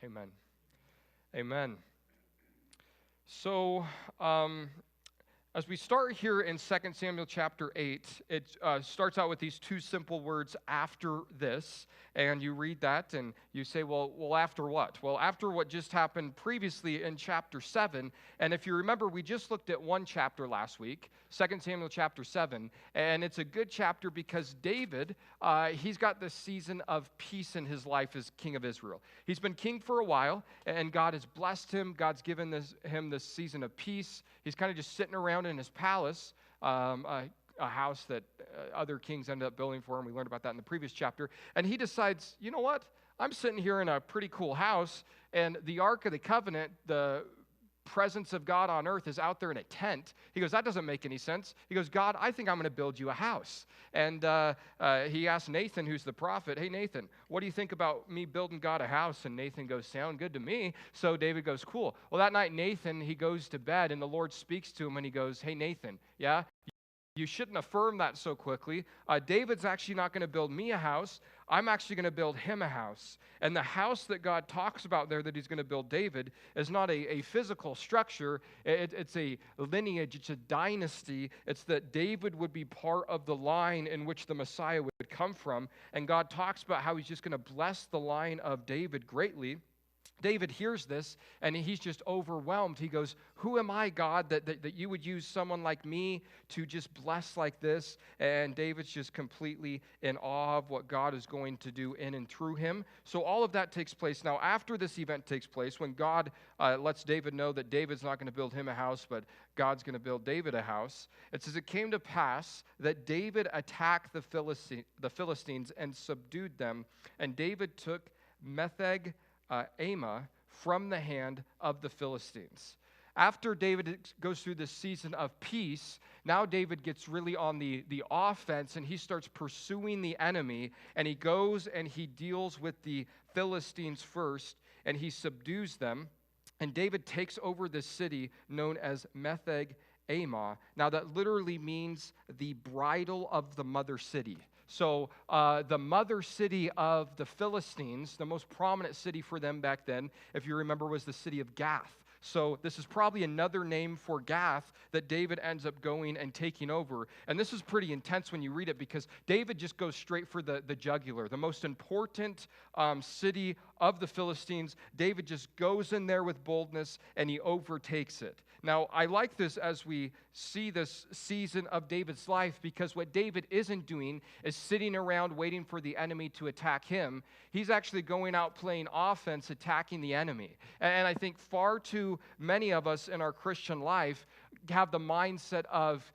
Amen. Amen. So, um, as we start here in 2 Samuel chapter 8, it starts out with these two simple words, after this. And you read that and you say, well, after what? Well, after what just happened previously in chapter 7. And if you remember, we just looked at one chapter last week, 2 Samuel chapter 7. And it's a good chapter because David, he's got this season of peace in his life as king of Israel. He's been king for a while, and God has blessed him. God's given him this season of peace. He's kind of just sitting around in his palace, a house that other kings ended up building for him. We learned about that in the previous chapter. And he decides, you know what? I'm sitting here in a pretty cool house, and the Ark of the Covenant, the presence of God on earth, is out there in a tent. He goes, that doesn't make any sense. He goes, God, I think I'm going to build you a house. And he asked Nathan, who's the prophet, hey, Nathan, what do you think about me building God a house? And Nathan goes, sound good to me. So David goes, cool. Well, that night, Nathan, he goes to bed, and the Lord speaks to him, and he goes, hey, Nathan, yeah? You shouldn't affirm that so quickly. David's actually not going to build me a house. I'm actually going to build him a house. And the house that God talks about there that he's going to build David is not a physical structure. It's a lineage. It's a dynasty. It's that David would be part of the line in which the Messiah would come from. And God talks about how he's just going to bless the line of David greatly. David hears this, and he's just overwhelmed. He goes, who am I, God, that you would use someone like me to just bless like this? And David's just completely in awe of what God is going to do in and through him. So all of that takes place. Now, after this event takes place, when God lets David know that David's not going to build him a house, but God's going to build David a house, it says, it came to pass that David attacked the Philistines and subdued them, and David took Metheg Ammah from the hand of the Philistines. After David goes through this season of peace, now David gets really on the offense, and he starts pursuing the enemy, and he goes and he deals with the Philistines first, and he subdues them, and David takes over this city known as Metheg Ammah. Now that literally means the bridle of the mother city. So the mother city of the Philistines, the most prominent city for them back then, if you remember, was the city of Gath. So this is probably another name for Gath that David ends up going and taking over. And this is pretty intense when you read it because David just goes straight for the jugular, the most important city of the Philistines. David just goes in there with boldness and he overtakes it. Now, I like this as we see this season of David's life because what David isn't doing is sitting around waiting for the enemy to attack him. He's actually going out playing offense, attacking the enemy. And I think far too many of us in our Christian life have the mindset of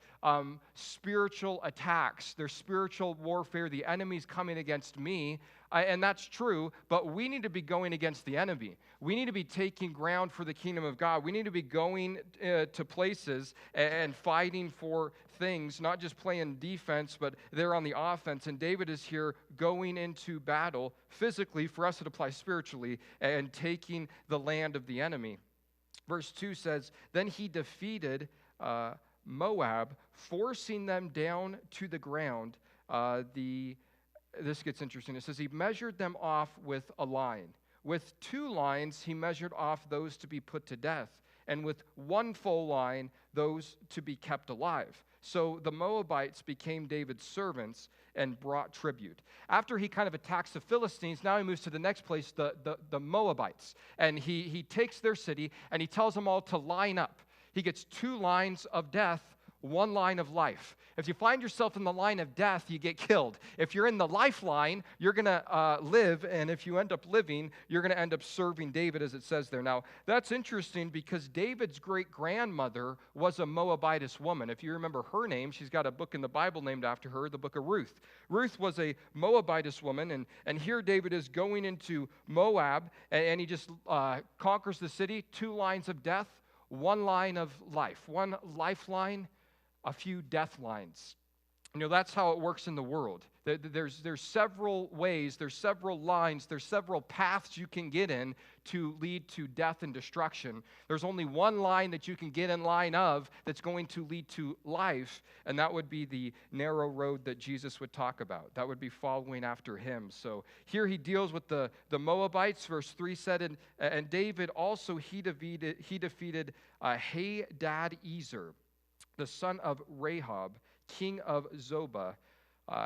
spiritual attacks. There's spiritual warfare. The enemy's coming against me. And that's true, but we need to be going against the enemy. We need to be taking ground for the kingdom of God. We need to be going to places and fighting for things, not just playing defense, but they're on the offense. And David is here going into battle physically, for us it applies spiritually, and taking the land of the enemy. Verse 2 says, then he defeated Moab, forcing them down to the ground. This gets interesting. It says he measured them off with a line. With 2 lines, he measured off those to be put to death, and with 1 full line, those to be kept alive. So the Moabites became David's servants and brought tribute. After he kind of attacks the Philistines, now he moves to the next place, the Moabites. And he takes their city, and he tells them all to line up. He gets 2 lines of death, 1 line of life. If you find yourself in the line of death, you get killed. If you're in the lifeline, you're going to live, and if you end up living, you're going to end up serving David, as it says there. Now, that's interesting because David's great-grandmother was a Moabitess woman. If you remember her name, she's got a book in the Bible named after her, the book of Ruth. Ruth was a Moabitess woman, and here David is going into Moab, and he just conquers the city, 2 lines of death, 1 line of life, 1 lifeline, a few death lines. That's how it works in the world. There's several ways, there's several lines, there's several paths you can get in to lead to death and destruction. There's only one line that you can get in line of that's going to lead to life, and that would be the narrow road that Jesus would talk about. That would be following after him. So here he deals with the Moabites. Verse 3 said, and David also he defeated Hadad-ezer, the son of Rahab, king of Zobah,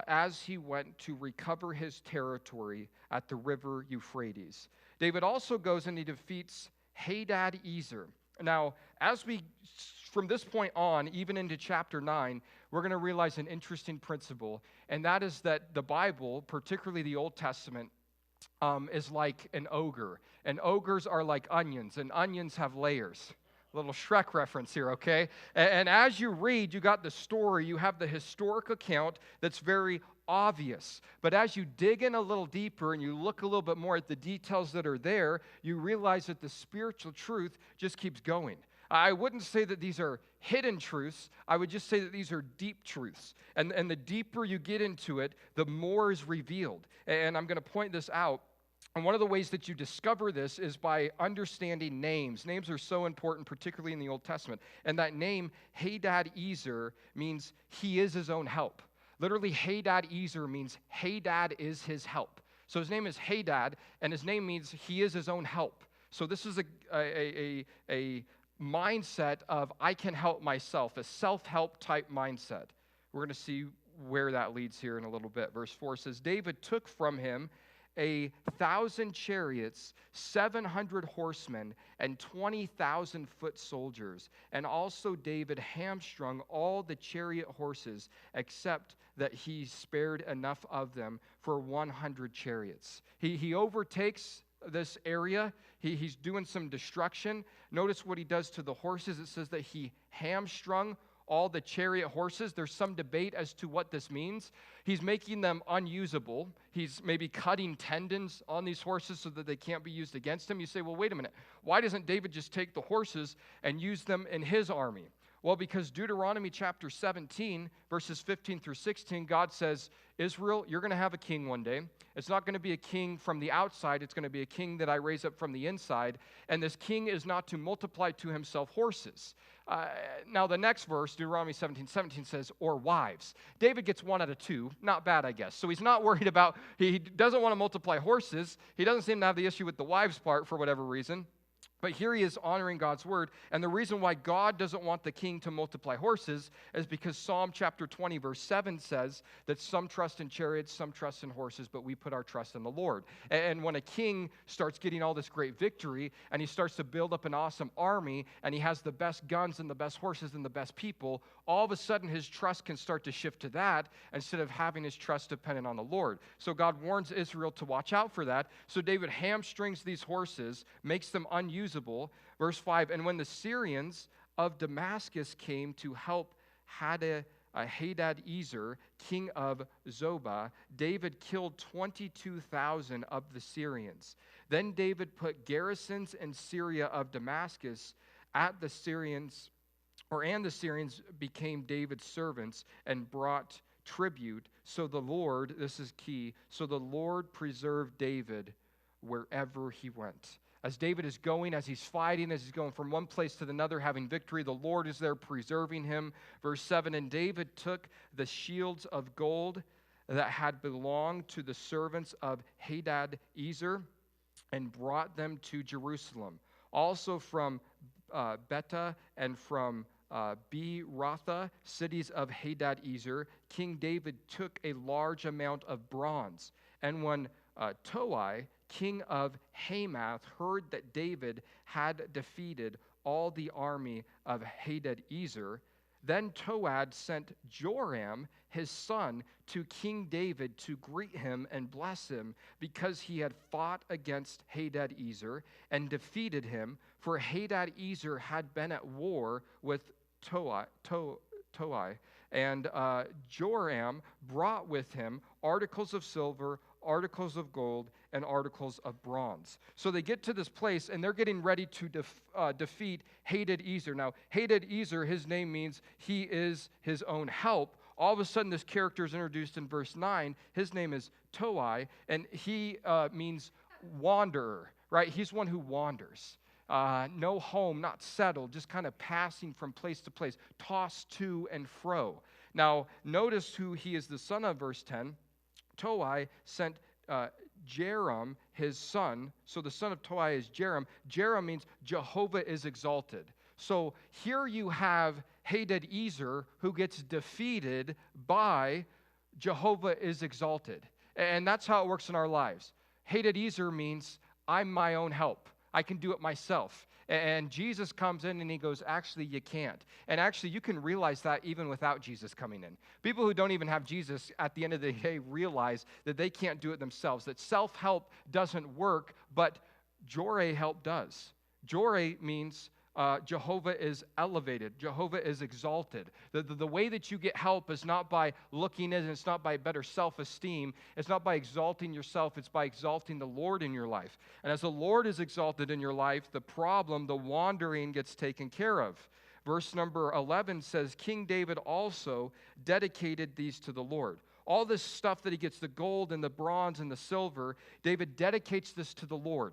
as he went to recover his territory at the river Euphrates. David also goes and he defeats Hadad-ezer. Now, from this point on, even into chapter 9, we're going to realize an interesting principle, and that is that the Bible, particularly the Old Testament, is like an ogre. And ogres are like onions, and onions have layers. Little Shrek reference here, okay? And as you read, you got the story, you have the historic account that's very obvious. But as you dig in a little deeper and you look a little bit more at the details that are there, you realize that the spiritual truth just keeps going. I wouldn't say that these are hidden truths. I would just say that these are deep truths. And the deeper you get into it, the more is revealed. And I'm going to point this out. And one of the ways that you discover this is by understanding names. Names are so important, particularly in the Old Testament. And that name, Hadad-ezer, means he is his own help. Literally, Hadad-ezer means Hadad is his help. So his name is Hadad, and his name means he is his own help. So this is a mindset of I can help myself, a self-help type mindset. We're going to see where that leads here in a little bit. Verse 4 says, David took from him 1,000 chariots, 700 horsemen, and 20,000 foot soldiers. And also David hamstrung all the chariot horses, except that he spared enough of them for 100 chariots. He overtakes this area. He's doing some destruction. Notice what he does to the horses. It says that he hamstrung all the chariot horses. There's some debate as to what this means. He's making them unusable. He's maybe cutting tendons on these horses so that they can't be used against him. You say, well, wait a minute. Why doesn't David just take the horses and use them in his army? Well, because Deuteronomy chapter 17, verses 15 through 16, God says, Israel, you're going to have a king one day. It's not going to be a king from the outside. It's going to be a king that I raise up from the inside. And this king is not to multiply to himself horses. Now, the next verse, Deuteronomy 17 says, or wives. David gets 1 out of 2. Not bad, I guess. So he's not worried about, he doesn't want to multiply horses. He doesn't seem to have the issue with the wives part for whatever reason. But here he is honoring God's word. And the reason why God doesn't want the king to multiply horses is because Psalm chapter 20, verse 7 says that some trust in chariots, some trust in horses, but we put our trust in the Lord. And when a king starts getting all this great victory and he starts to build up an awesome army and he has the best guns and the best horses and the best people, all of a sudden his trust can start to shift to that instead of having his trust dependent on the Lord. So God warns Israel to watch out for that. So David hamstrings these horses, makes them unusable. Verse 5, and when the Syrians of Damascus came to help Hadad-ezer, king of Zobah, David killed 22,000 of the Syrians. Then David put garrisons in Syria of Damascus and the Syrians became David's servants and brought tribute. So the Lord, this is key, so the Lord preserved David wherever he went. As David is going, as he's fighting, as he's going from one place to another, having victory, the Lord is there preserving him. Verse 7, and David took the shields of gold that had belonged to the servants of Hadad-ezer and brought them to Jerusalem. Also from Betah and from Beratha, cities of Hadad-ezer, King David took a large amount of bronze. And when Toi, king of Hamath, heard that David had defeated all the army of Hadad-ezer, then Toad sent Joram, his son, to King David to greet him and bless him because he had fought against Hadad-ezer and defeated him, for Hadad-ezer had been at war with Toi. And Joram brought with him articles of silver, articles of gold, and articles of bronze. So they get to this place, and they're getting ready to defeat Hadad-ezer. Now, Hadad-ezer, his name means he is his own help. all of a sudden this character is introduced in verse 9. His name is Toi, and he means wanderer, right? He's one who wanders. No home, not settled, just kind of passing from place to place, tossed to and fro. Now, notice who he is the son of, verse 10. Toi sent Jeram, his son. So the son of Toi is Jeram. Jeram means Jehovah is exalted. So here you have Hadadezer, who gets defeated by Jehovah is exalted. And that's how it works in our lives. Hadadezer means I'm my own help. I can do it myself. And Jesus comes in and he goes, actually, you can't. And actually, you can realize that even without Jesus coming in. People who don't even have Jesus at the end of the day realize that they can't do it themselves, that self-help doesn't work, but Joreh help does. Joreh means Jehovah is elevated. Jehovah is exalted. The way that you get help is not by looking in, it's not by better self-esteem. It's not by exalting yourself. It's by exalting the Lord in your life. And as the Lord is exalted in your life, the problem, the wandering, gets taken care of. Verse number 11 says, King David also dedicated these to the Lord. All this stuff that he gets, the gold and the bronze and the silver, David dedicates this to the Lord.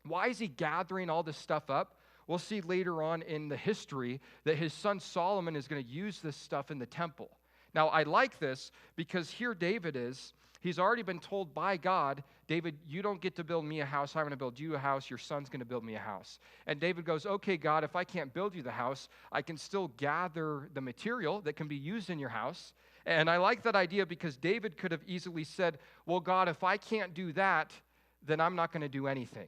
Why is he gathering all this stuff up? We'll see later on in the history that his son Solomon is going to use this stuff in the temple. Now, I like this because here David is. He's already been told by God, David, you don't get to build me a house. I'm going to build you a house. Your son's going to build me a house. And David goes, okay, God, if I can't build you the house, I can still gather the material that can be used in your house. And I like that idea because David could have easily said, well, God, if I can't do that, then I'm not going to do anything.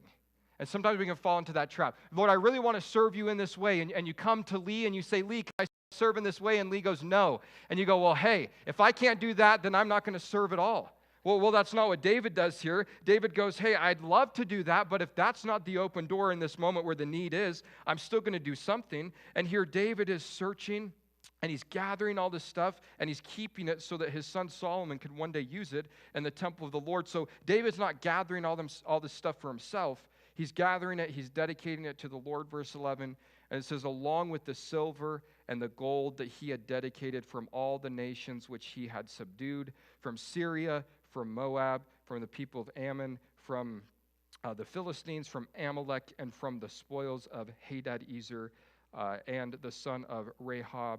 And sometimes we can fall into that trap. Lord, I really want to serve you in this way. And you come to Lee and you say, Lee, can I serve in this way? And Lee goes, no. And you go, well, hey, if I can't do that, then I'm not going to serve at all. Well, that's not what David does here. David goes, hey, I'd love to do that, but if that's not the open door in this moment where the need is, I'm still going to do something. And here David is searching, and he's gathering all this stuff, and he's keeping it so that his son Solomon could one day use it in the temple of the Lord. So David's not gathering all this stuff for himself. He's gathering it, he's dedicating it to the Lord, verse 11. And it says, along with the silver and the gold that he had dedicated from all the nations which he had subdued, from Syria, from Moab, from the people of Ammon, from the Philistines, from Amalek, and from the spoils of Hadadezer, and the son of Rehob,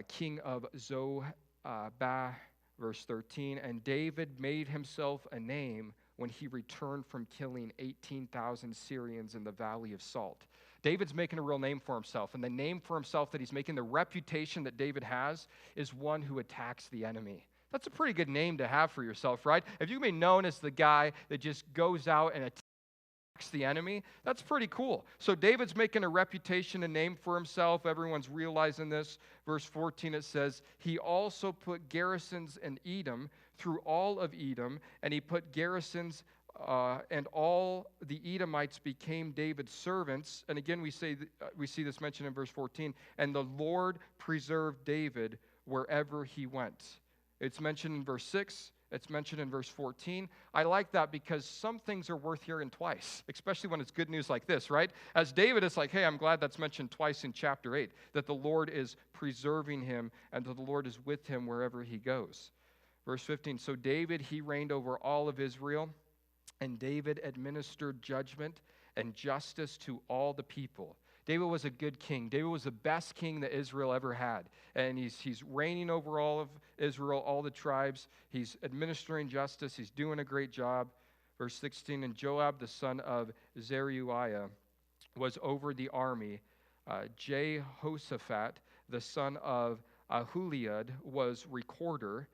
king of Zobah, verse 13. And David made himself a name when he returned from killing 18,000 Syrians in the Valley of Salt. David's making a real name for himself, and the name for himself that he's making, the reputation that David has, is one who attacks the enemy. That's a pretty good name to have for yourself, right? If you can be known as the guy that just goes out and attacks the enemy, that's pretty cool. So David's making a reputation, a name for himself. Everyone's realizing this. Verse 14, it says, he also put garrisons in Edom, through all of Edom, and he put garrisons, and all the Edomites became David's servants. And again, we see this mentioned in verse 14, and the Lord preserved David wherever he went. It's mentioned in verse 6. It's mentioned in verse 14. I like that because some things are worth hearing twice, especially when it's good news like this, right? As David, it's like, hey, I'm glad that's mentioned twice in chapter 8, that the Lord is preserving him and that the Lord is with him wherever he goes. Verse 15, so David, he reigned over all of Israel, and David administered judgment and justice to all the people. David was a good king. David was the best king that Israel ever had. And he's reigning over all of Israel, all the tribes. He's administering justice. He's doing a great job. Verse 16, and Joab, the son of Zeruiah, was over the army. Jehoshaphat, the son of Ahuliad, was recorder.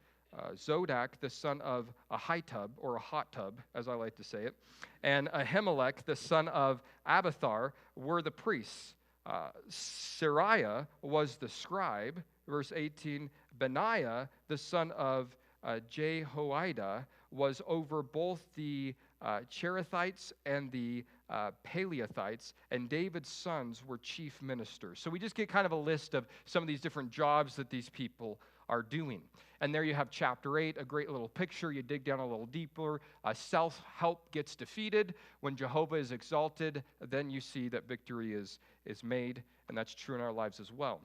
Zodak, the son of Ahitub, or Ahitub, as I like to say it, and Ahimelech, the son of Abathar, were the priests. Sariah was the scribe. Verse 18, Benaiah, the son of Jehoiada, was over both the Cherethites and the Paleothites, and David's sons were chief ministers. So we just get kind of a list of some of these different jobs that these people are doing. And there you have chapter 8, a great little picture. You dig down a little deeper. Self-help gets defeated. When Jehovah is exalted, then you see that victory is made, and that's true in our lives as well.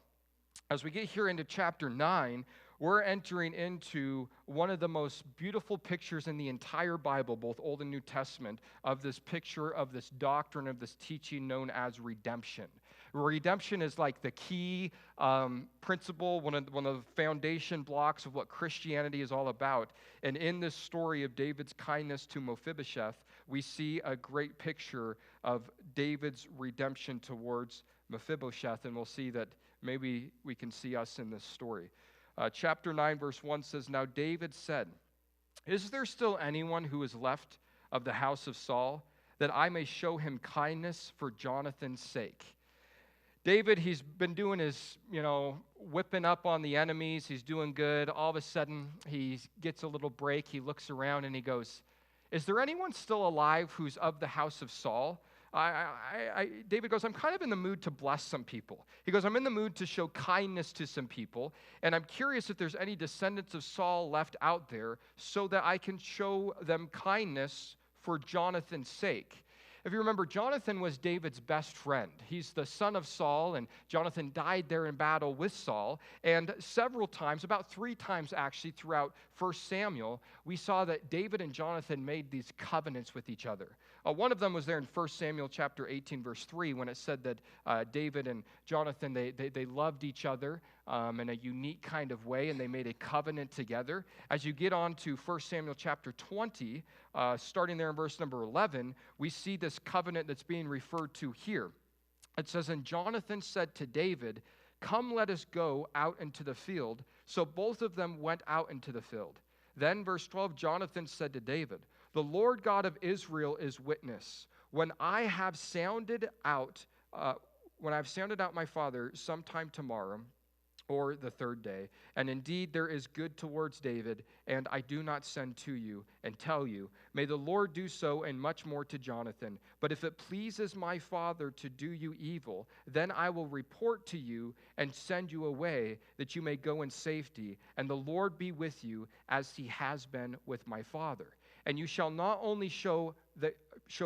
as we get here into chapter 9, we're entering into one of the most beautiful pictures in the entire Bible, both Old and New Testament, of this picture of this doctrine, of this teaching known as redemption. Redemption is like the key principle, one of the foundation blocks of what Christianity is all about. And in this story of David's kindness to Mephibosheth, we see a great picture of David's redemption towards Mephibosheth, and we'll see that maybe we can see us in this story. Chapter 9, verse 1 says, "Now David said, 'Is there still anyone who is left of the house of Saul, that I may show him kindness for Jonathan's sake?'" David, he's been doing his, whipping up on the enemies. He's doing good. All of a sudden, he gets a little break. He looks around and he goes, "Is there anyone still alive who's of the house of Saul?" David goes, "I'm kind of in the mood to bless some people." He goes, "I'm in the mood to show kindness to some people, and I'm curious if there's any descendants of Saul left out there so that I can show them kindness for Jonathan's sake." If you remember, Jonathan was David's best friend. He's the son of Saul, and Jonathan died there in battle with Saul. And several times, about 3 times actually, throughout 1 Samuel, we saw that David and Jonathan made these covenants with each other. One of them was there in 1 Samuel chapter 18, verse 3, when it said that David and Jonathan, they loved each other in a unique kind of way, and they made a covenant together. As you get on to 1 Samuel chapter 20, starting there in verse number 11, we see this covenant that's being referred to here. It says, "And Jonathan said to David, 'Come, let us go out into the field.' So both of them went out into the field. Then, verse 12, Jonathan said to David, 'The Lord God of Israel is witness. When I have sounded out my father sometime tomorrow, or the 3rd day, and indeed there is good towards David, and I do not send to you and tell you, may the Lord do so and much more to Jonathan. But if it pleases my father to do you evil, then I will report to you and send you away, that you may go in safety, and the Lord be with you as he has been with my father. And you shall not only show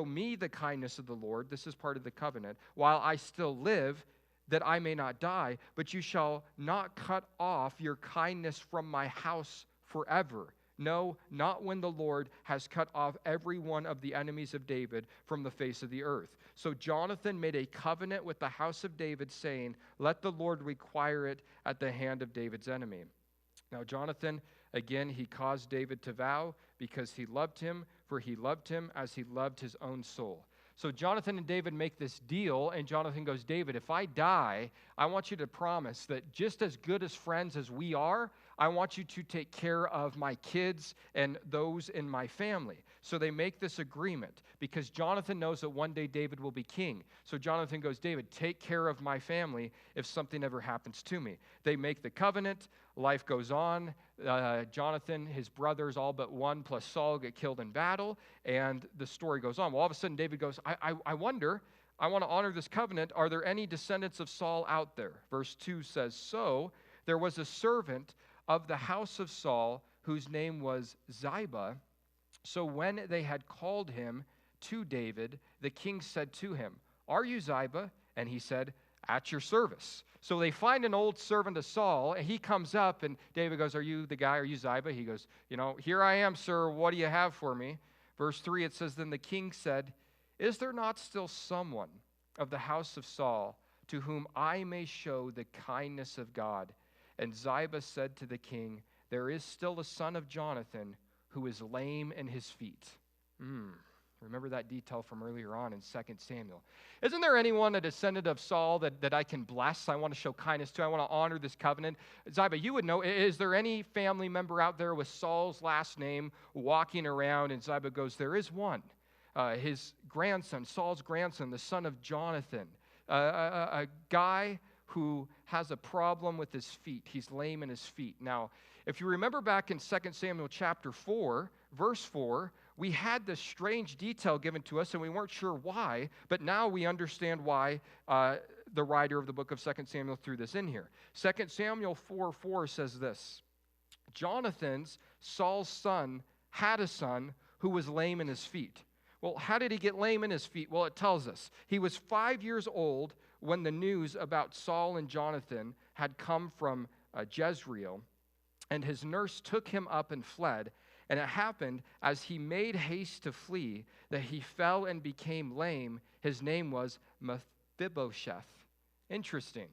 me the kindness of the Lord,'" this is part of the covenant, "'while I still live, that I may not die, but you shall not cut off your kindness from my house forever. No, not when the Lord has cut off every one of the enemies of David from the face of the earth.' So Jonathan made a covenant with the house of David, saying, 'Let the Lord require it at the hand of David's enemy.' Now Jonathan, again, he caused David to vow, because he loved him, for he loved him as he loved his own soul." So Jonathan and David make this deal, and Jonathan goes, "David, if I die, I want you to promise that just as good as friends as we are, I want you to take care of my kids and those in my family." So they make this agreement because Jonathan knows that one day David will be king. So Jonathan goes, "David, take care of my family if something ever happens to me." They make the covenant. Life goes on. Jonathan, his brothers, all but one, plus Saul, get killed in battle, and the story goes on. Well, all of a sudden, David goes, I wonder, I want to honor this covenant. Are there any descendants of Saul out there? Verse 2 says, "So there was a servant of the house of Saul whose name was Ziba. So when they had called him to David, the king said to him, 'Are you Ziba?' And he said, 'At your service.' So they find an old servant of Saul, and he comes up, and David goes, 'Are you the guy? Are you Ziba?' He goes, 'Here I am, sir. What do you have for me?' Verse 3, it says, "Then the king said, 'Is there not still someone of the house of Saul to whom I may show the kindness of God?' And Ziba said to the king, 'There is still a son of Jonathan who is lame in his feet.'" Remember that detail from earlier on in 2 Samuel. "Isn't there anyone, a descendant of Saul, that I can bless? I want to show kindness to. I want to honor this covenant." Ziba, you would know, is there any family member out there with Saul's last name walking around? And Ziba goes, "There is one. His grandson, Saul's grandson, the son of Jonathan, a guy who has a problem with his feet. He's lame in his feet." Now, if you remember back in 2 Samuel chapter 4, verse 4, we had this strange detail given to us, and we weren't sure why, but now we understand why the writer of the book of 2 Samuel threw this in here. 2 Samuel 4:4 says this, "Jonathan's, Saul's son, had a son who was lame in his feet." Well, how did he get lame in his feet? Well, it tells us he was 5 years old when the news about Saul and Jonathan had come from Jezreel, and his nurse took him up and fled. And it happened, as he made haste to flee, that he fell and became lame. His name was Mephibosheth. Interesting.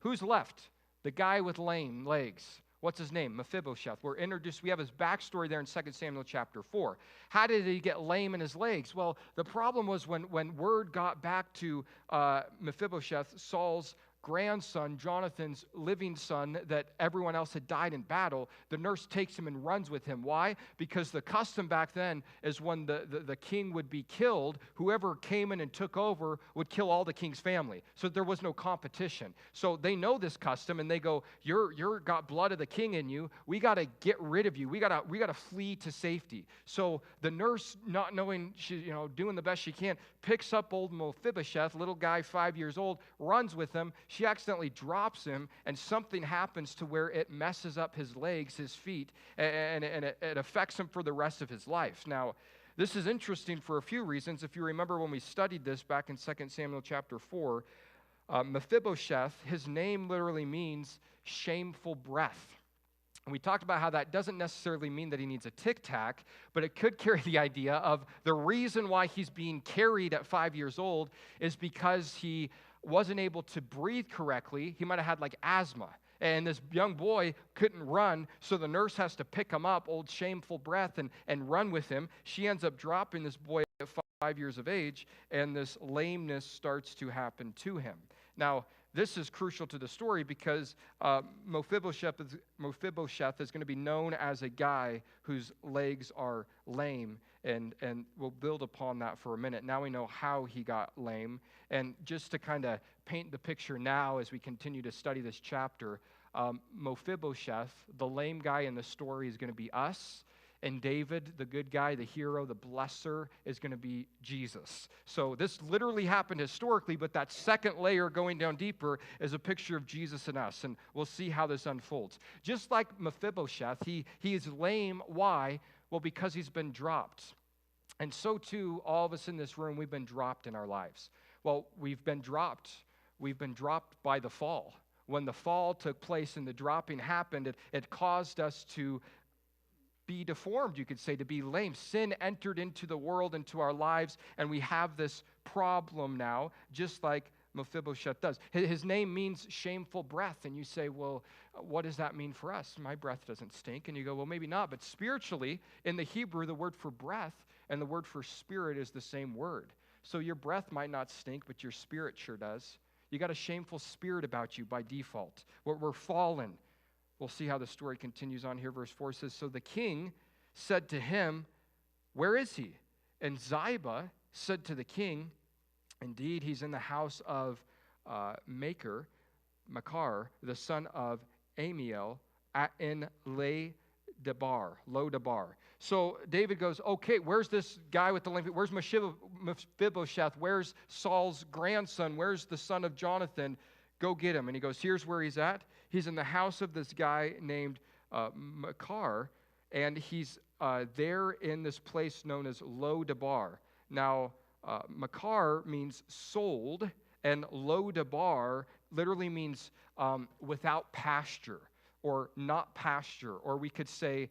Who's left? The guy with lame legs. What's his name? Mephibosheth. We're introduced. We have his backstory there in 2 Samuel chapter 4. How did he get lame in his legs? Well, the problem was when word got back to Mephibosheth, Saul's grandson, Jonathan's living son, that everyone else had died in battle, the nurse takes him and runs with him. Why? Because the custom back then is when the king would be killed, whoever came in and took over would kill all the king's family. So there was no competition. So they know this custom, and they go, you're got blood of the king in you. We got to get rid of you. We got to flee to safety. So the nurse, not knowing, she, doing the best she can, picks up old Mephibosheth, little guy 5 years old, runs with him. She accidentally drops him, and something happens to where it messes up his legs, his feet, and it affects him for the rest of his life. Now, this is interesting for a few reasons. If you remember when we studied this back in 2 Samuel chapter 4, Mephibosheth, his name literally means shameful breath. And we talked about how that doesn't necessarily mean that he needs a tic tac, but it could carry the idea of the reason why he's being carried at 5 years old is because he wasn't able to breathe correctly. He might have had like asthma. And this young boy couldn't run, so the nurse has to pick him up, old shameful breath, and run with him. She ends up dropping this boy at 5 years of age, and this lameness starts to happen to him. Now, this is crucial to the story because Mephibosheth is going to be known as a guy whose legs are lame, and we'll build upon that for a minute. Now we know how he got lame, and just to kind of paint the picture now as we continue to study this chapter, Mephibosheth, the lame guy in the story, is going to be us. And David, the good guy, the hero, the blesser, is going to be Jesus. So this literally happened historically, but that second layer going down deeper is a picture of Jesus and us. And we'll see how this unfolds. Just like Mephibosheth, he is lame. Why? Well, because he's been dropped. And so too, all of us in this room, we've been dropped in our lives. Well, we've been dropped. We've been dropped by the fall. When the fall took place and the dropping happened, it caused us to be deformed, you could say, to be lame. Sin entered into the world, into our lives, and we have this problem now, just like Mephibosheth does. His name means shameful breath, and you say, well, what does that mean for us? My breath doesn't stink. And you go, well, maybe not, but spiritually, in the Hebrew, the word for breath and the word for spirit is the same word. So your breath might not stink, but your spirit sure does. You got a shameful spirit about you by default. We're fallen. We'll see how the story continues on here. Verse 4 says, so the king said to him, where is he? And Ziba said to the king, indeed, he's in the house of Makar, the son of Amiel, in Lodabar. So David goes, okay, where's this guy with the lame feet? Where's Mephibosheth? Where's Saul's grandson? Where's the son of Jonathan? Go get him. And he goes, here's where he's at. He's in the house of this guy named Makar, and he's there in this place known as Lodabar. Now, Makar means sold, and Lodabar literally means without pasture, or not pasture, or we could say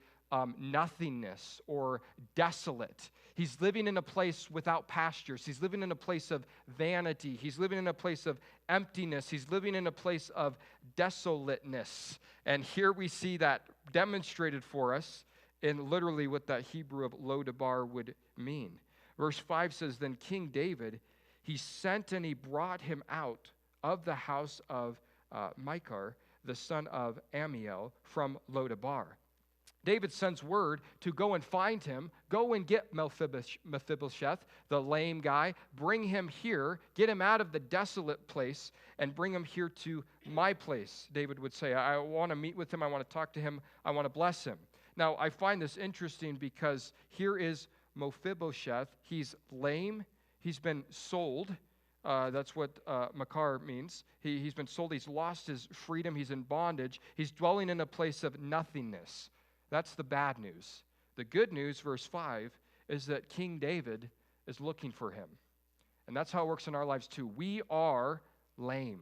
nothingness or desolate. He's living in a place without pastures. He's living in a place of vanity. He's living in a place of emptiness. He's living in a place of desolateness. And here we see that demonstrated for us in literally what that Hebrew of Lodabar would mean. Verse 5 says, then King David, he sent and he brought him out of the house of Makar, the son of Amiel, from Lodabar. David sends word to go and find him, go and get Mephibosheth, the lame guy, bring him here, get him out of the desolate place, and bring him here to my place, David would say. I want to meet with him, I want to talk to him, I want to bless him. Now, I find this interesting because here is Mephibosheth. He's lame, he's been sold. That's what Makar means. He's been sold, he's lost his freedom, he's in bondage, he's dwelling in a place of nothingness. That's the bad news. The good news, verse 5, is that King David is looking for him. And that's how it works in our lives too. We are lame.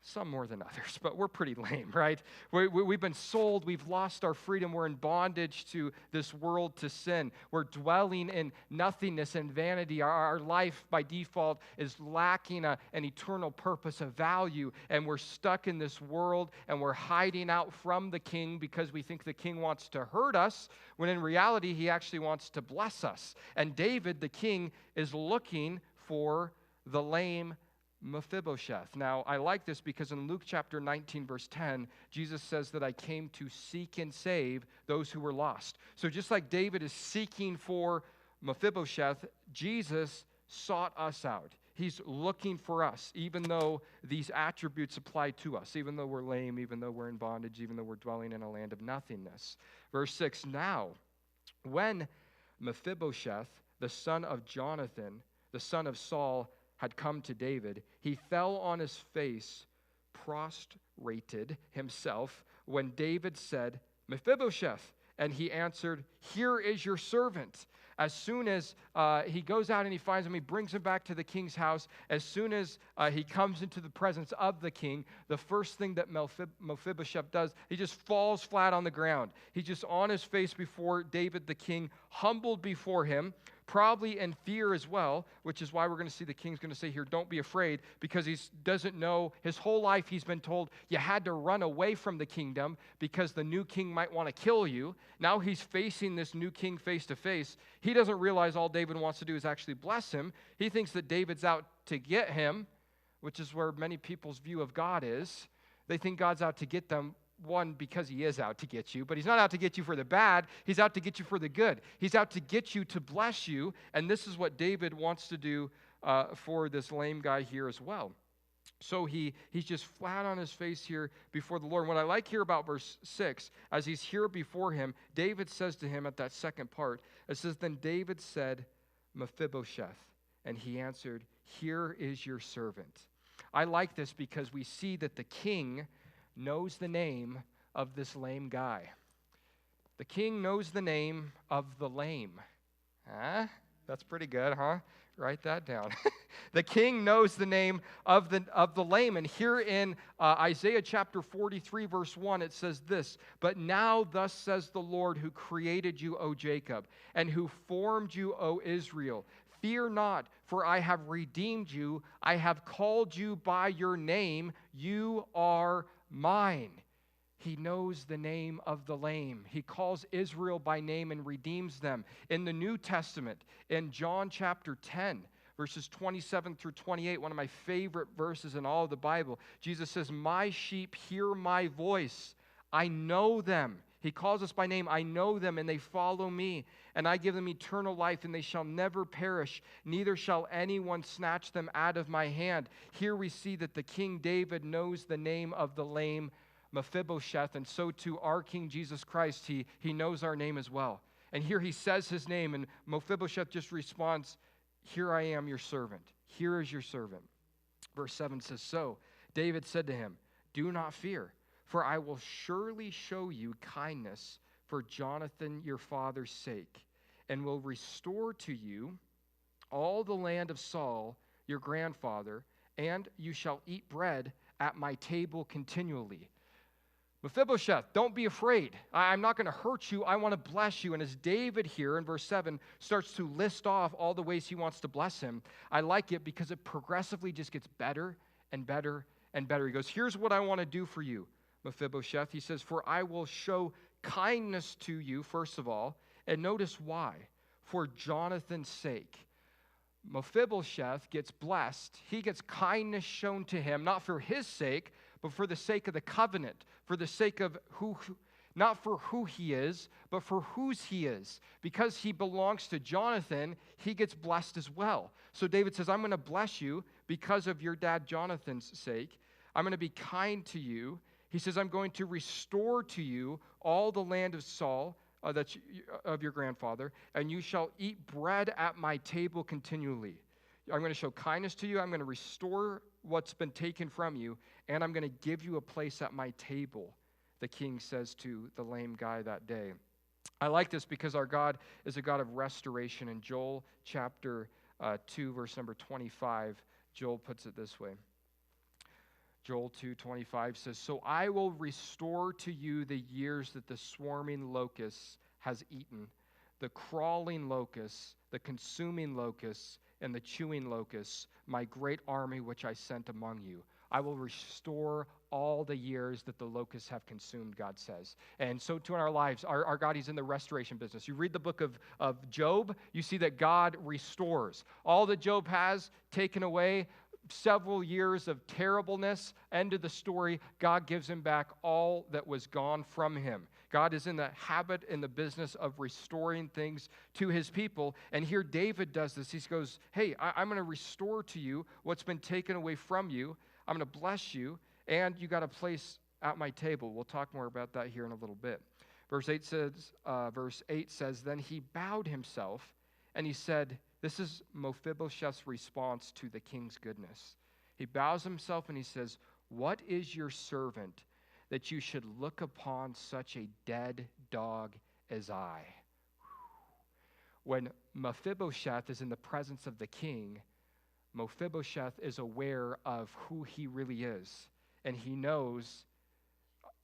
Some more than others, but we're pretty lame, right? We've been sold. We've lost our freedom. We're in bondage to this world, to sin. We're dwelling in nothingness and vanity. Our life, by default, is lacking an eternal purpose, a value, and we're stuck in this world, and we're hiding out from the King because we think the King wants to hurt us, when in reality, he actually wants to bless us. And David, the king, is looking for the lame Mephibosheth. Now, I like this because in Luke chapter 19, verse 10, Jesus says that I came to seek and save those who were lost. So just like David is seeking for Mephibosheth, Jesus sought us out. He's looking for us, even though these attributes apply to us, even though we're lame, even though we're in bondage, even though we're dwelling in a land of nothingness. Verse 6, now, when Mephibosheth, the son of Jonathan, the son of Saul, had come to David, he fell on his face, prostrated himself, when David said, Mephibosheth. And he answered, here is your servant. As soon as he goes out and he finds him, he brings him back to the king's house. As soon as he comes into the presence of the king, the first thing that Mephibosheth does, he just falls flat on the ground. He's just on his face before David the king, humbled before him, probably in fear as well, which is why we're going to see the king's going to say here, don't be afraid, because he doesn't know. His whole life he's been told you had to run away from the kingdom because the new king might want to kill you. Now he's facing this new king face to face. He doesn't realize all David wants to do is actually bless him. He thinks that David's out to get him, which is where many people's view of God is. They think God's out to get them. One, because he is out to get you, but he's not out to get you for the bad. He's out to get you for the good. He's out to get you to bless you, and this is what David wants to do for this lame guy here as well. So he's just flat on his face here before the Lord. And what I like here about verse 6, as he's here before him, David says to him at that second part, it says, then David said, Mephibosheth, and he answered, here is your servant. I like this because we see that the king knows the name of this lame guy. The king knows the name of the lame. Huh? That's pretty good, huh? Write that down. The king knows the name of the lame. And here in Isaiah chapter 43, verse 1, it says this, but now thus says the Lord who created you, O Jacob, and who formed you, O Israel. Fear not, for I have redeemed you. I have called you by your name. You are mine. He knows the name of the lame. He calls Israel by name and redeems them. In the New Testament, in John chapter 10, verses 27 through 28, one of my favorite verses in all of the Bible, Jesus says, my sheep hear my voice. I know them. He calls us by name. I know them, and they follow me. And I give them eternal life, and they shall never perish. Neither shall anyone snatch them out of my hand. Here we see that the King David knows the name of the lame Mephibosheth, and so too our King Jesus Christ, he knows our name as well. And here he says his name, and Mephibosheth just responds, here I am, your servant. Here is your servant. Verse 7 says, so David said to him, do not fear, for I will surely show you kindness for Jonathan your father's sake, and will restore to you all the land of Saul your grandfather, and you shall eat bread at my table continually. Mephibosheth, don't be afraid. I'm not going to hurt you. I want to bless you. And as David here in verse 7 starts to list off all the ways he wants to bless him, I like it because it progressively just gets better and better and better. He goes, here's what I want to do for you, Mephibosheth. He says, for I will show kindness to you, first of all. And notice why. For Jonathan's sake. Mephibosheth gets blessed. He gets kindness shown to him, not for his sake, but for the sake of the covenant, for the sake of not for who he is, but for whose he is. Because he belongs to Jonathan, he gets blessed as well. So David says, I'm going to bless you because of your dad Jonathan's sake. I'm going to be kind to you. He says, I'm going to restore to you all the land of Saul, of your grandfather, and you shall eat bread at my table continually. I'm going to show kindness to you. I'm going to restore what's been taken from you, and I'm going to give you a place at my table, the king says to the lame guy that day. I like this because our God is a God of restoration. In Joel chapter 2, verse number 25, Joel puts it this way. Joel 2:25 says, "So I will restore to you the years that the swarming locust has eaten, the crawling locust, the consuming locust, and the chewing locust, my great army which I sent among you. I will restore all the years that the locusts have consumed," God says. And so too in our lives, our God, He's in the restoration business. You read the book of Job, you see that God restores. All that Job has taken away, several years of terribleness, end of the story, God gives him back all that was gone from him. God is in the habit, in the business of restoring things to His people. And here David does this. He goes, hey, I'm going to restore to you what's been taken away from you. I'm going to bless you, and you got a place at my table. We'll talk more about that here in a little bit. Verse 8 says, then he bowed himself, and he said, this is Mephibosheth's response to the king's goodness. He bows himself and he says, what is your servant that you should look upon such a dead dog as I? When Mephibosheth is in the presence of the king, Mephibosheth is aware of who he really is, and he knows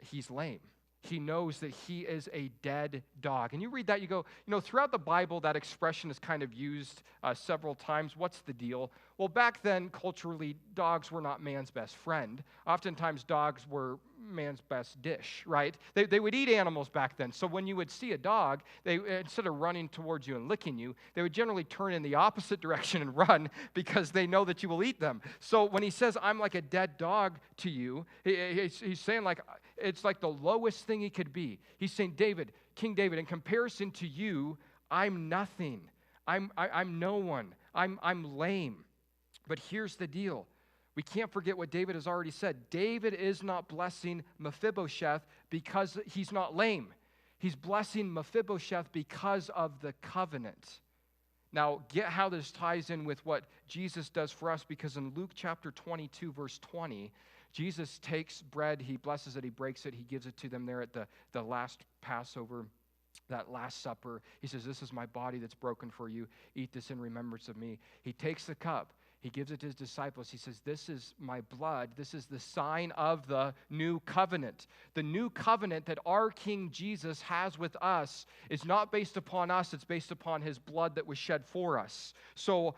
he's lame. He knows that he is a dead dog. And you read that, you go, throughout the Bible, that expression is kind of used several times. What's the deal? Well, back then, culturally, dogs were not man's best friend. Oftentimes, dogs were man's best dish, right? They would eat animals back then. So when you would see a dog, they instead of running towards you and licking you, they would generally turn in the opposite direction and run because they know that you will eat them. So when he says, I'm like a dead dog to you, he's saying like, it's like the lowest thing he could be. He's saying, David, King David, in comparison to you, I'm nothing. I'm no one. I'm lame. But here's the deal. We can't forget what David has already said. David is not blessing Mephibosheth because he's not lame. He's blessing Mephibosheth because of the covenant. Now, get how this ties in with what Jesus does for us, because in Luke chapter 22, verse 20, Jesus takes bread, he blesses it, he breaks it, he gives it to them there at the last Passover, that Last Supper. He says, this is my body that's broken for you. Eat this in remembrance of me. He takes the cup. He gives it to his disciples. He says, this is my blood. This is the sign of the new covenant. The new covenant that our King Jesus has with us is not based upon us. It's based upon his blood that was shed for us. So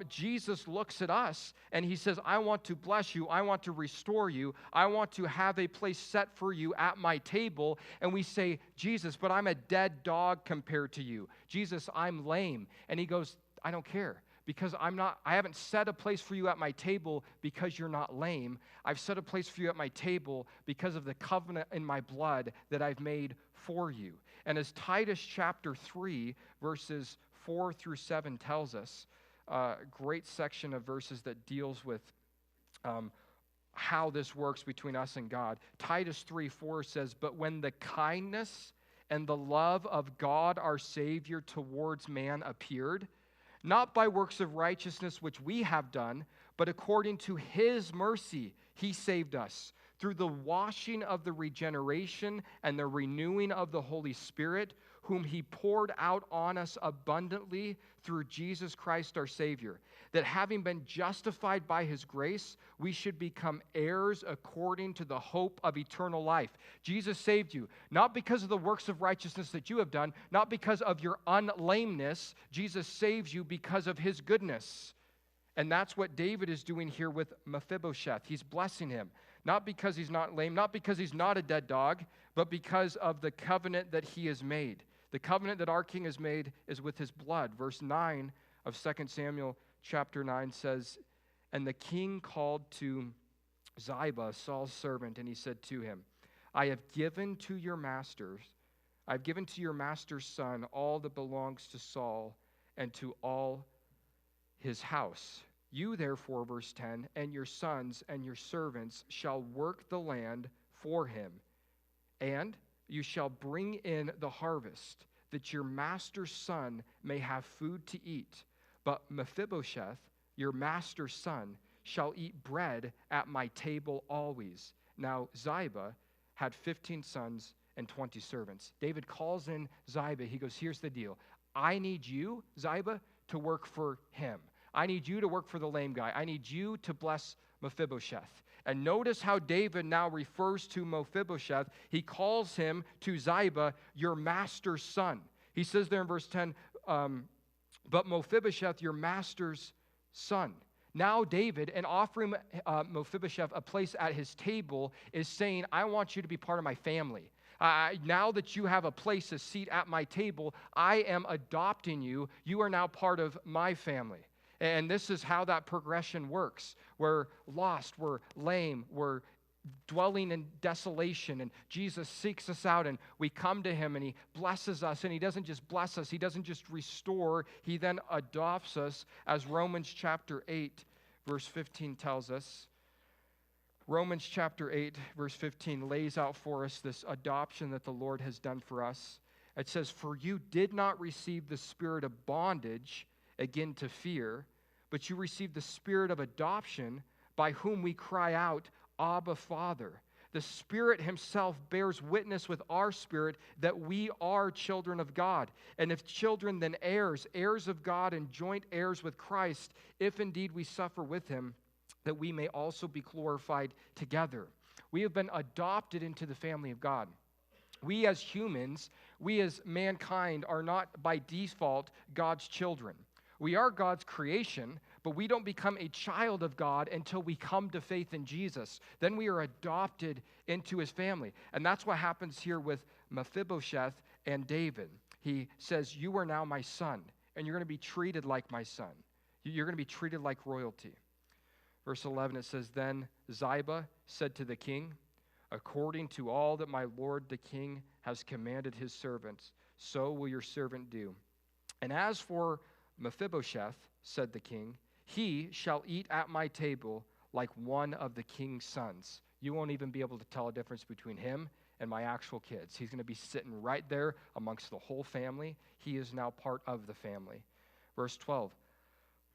Jesus looks at us and he says, I want to bless you. I want to restore you. I want to have a place set for you at my table. And we say, Jesus, but I'm a dead dog compared to you. Jesus, I'm lame. And he goes, I don't care. Because I haven't set a place for you at my table because you're not lame. I've set a place for you at my table because of the covenant in my blood that I've made for you. And as Titus chapter 3, verses 4 through 7 tells us, a great section of verses that deals with how this works between us and God. Titus 3:4 says, but when the kindness and the love of God our Savior towards man appeared, not by works of righteousness which we have done, but according to his mercy, he saved us through the washing of the regeneration and the renewing of the Holy Spirit, whom he poured out on us abundantly through Jesus Christ our Savior, that having been justified by his grace, we should become heirs according to the hope of eternal life. Jesus saved you, not because of the works of righteousness that you have done, not because of your unlameness. Jesus saves you because of his goodness. And that's what David is doing here with Mephibosheth. He's blessing him, not because he's not lame, not because he's not a dead dog, but because of the covenant that he has made. The covenant that our King has made is with his blood. Verse 9 of 2 Samuel chapter 9 says, and the king called to Ziba, Saul's servant, and he said to him, I have given to your master's son all that belongs to Saul and to all his house. You therefore, verse 10, and your sons and your servants shall work the land for him, and you shall bring in the harvest, that your master's son may have food to eat. But Mephibosheth, your master's son, shall eat bread at my table always. Now Ziba had 15 sons and 20 servants. David calls in Ziba. He goes, here's the deal. I need you, Ziba, to work for him. I need you to work for the lame guy. I need you to bless Mephibosheth. And notice how David now refers to Mephibosheth. He calls him to Ziba, your master's son. He says there in verse 10, but Mephibosheth, your master's son. Now David, in offering Mephibosheth a place at his table, is saying, I want you to be part of my family. Now that you have a place, a seat at my table, I am adopting you. You are now part of my family. And this is how that progression works. We're lost, we're lame, we're dwelling in desolation, and Jesus seeks us out, and we come to him, and he blesses us, and he doesn't just bless us, he doesn't just restore, he then adopts us, as Romans chapter 8, verse 15 tells us. Romans chapter 8, verse 15 lays out for us this adoption that the Lord has done for us. It says, for you did not receive the spirit of bondage, again to fear, but you received the spirit of adoption, by whom we cry out, Abba, Father. The Spirit himself bears witness with our spirit that we are children of God. And if children, then heirs, heirs of God and joint heirs with Christ, if indeed we suffer with him, that we may also be glorified together. We have been adopted into the family of God. We as humans, we as mankind are not by default God's children. We are God's creation, but we don't become a child of God until we come to faith in Jesus. Then we are adopted into his family. And that's what happens here with Mephibosheth and David. He says, you are now my son, and you're going to be treated like my son. You're going to be treated like royalty. Verse 11, it says, then Ziba said to the king, according to all that my lord the king has commanded his servants, so will your servant do. And as for Mephibosheth, said the king, he shall eat at my table like one of the king's sons. You won't even be able to tell a difference between him and my actual kids. He's going to be sitting right there amongst the whole family. He is now part of the family. Verse 12,